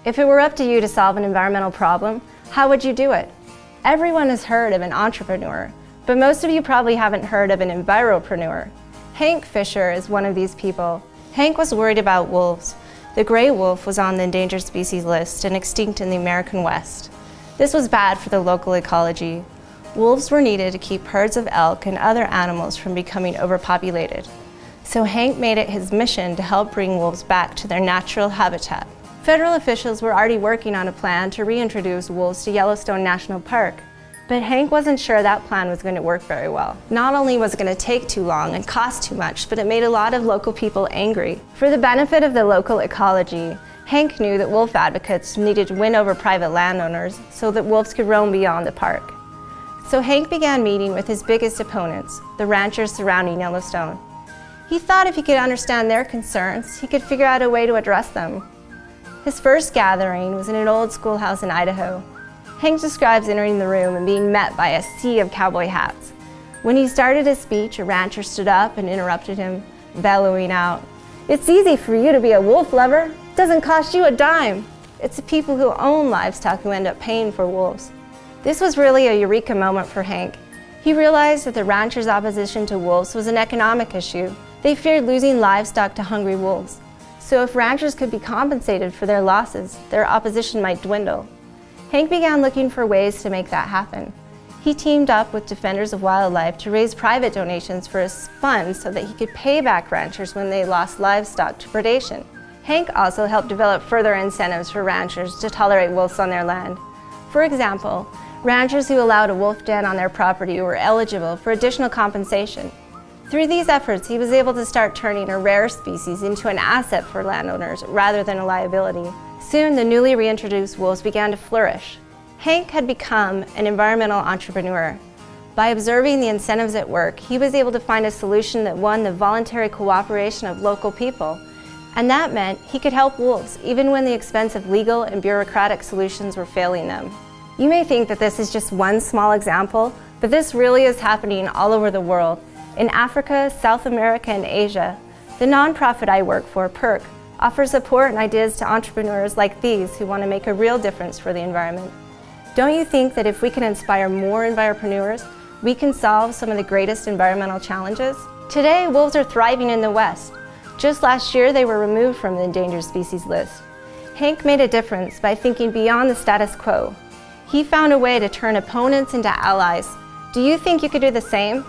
If it were up to you to solve an environmental problem, how would you do it? Everyone has heard of an entrepreneur, but most of you probably haven't heard of an enviropreneur. Hank Fisher is one of these people. Hank was worried about wolves. The gray wolf was on the endangered species list and extinct in the American West. This was bad for the local ecology. Wolves were needed to keep herds of elk and other animals from becoming overpopulated. So Hank made it his mission to help bring wolves back to their natural habitat. Federal officials were already working on a plan to reintroduce wolves to Yellowstone National Park, but Hank wasn't sure that plan was going to work very well. Not only was it going to take too long and cost too much, but it made a lot of local people angry. For the benefit of the local ecology, Hank knew that wolf advocates needed to win over private landowners so that wolves could roam beyond the park. So Hank began meeting with his biggest opponents, the ranchers surrounding Yellowstone. He thought if he could understand their concerns, he could figure out a way to address them. His first gathering was in an old schoolhouse in Idaho. Hank describes entering the room and being met by a sea of cowboy hats. When he started his speech, a rancher stood up and interrupted him, bellowing out, "It's easy for you to be a wolf lover. It doesn't cost you a dime. It's the people who own livestock who end up paying for wolves." This was really a eureka moment for Hank. He realized that the ranchers' opposition to wolves was an economic issue. They feared losing livestock to hungry wolves. So if ranchers could be compensated for their losses, their opposition might dwindle. Hank began looking for ways to make that happen. He teamed up with Defenders of Wildlife to raise private donations for his fund so that he could pay back ranchers when they lost livestock to predation. Hank also helped develop further incentives for ranchers to tolerate wolves on their land. For example, ranchers who allowed a wolf den on their property were eligible for additional compensation. Through these efforts, he was able to start turning a rare species into an asset for landowners rather than a liability. Soon, the newly reintroduced wolves began to flourish. Hank had become an environmental entrepreneur. By observing the incentives at work, he was able to find a solution that won the voluntary cooperation of local people. And that meant he could help wolves even when the expensive legal and bureaucratic solutions were failing them. You may think that this is just one small example, but this really is happening all over the world. In Africa, South America, and Asia, the nonprofit I work for, PERC, offers support and ideas to entrepreneurs like these who want to make a real difference for the environment. Don't you think that if we can inspire more enviropreneurs, we can solve some of the greatest environmental challenges? Today, wolves are thriving in the West. Just last year, they were removed from the endangered species list. Hank made a difference by thinking beyond the status quo. He found a way to turn opponents into allies. Do you think you could do the same?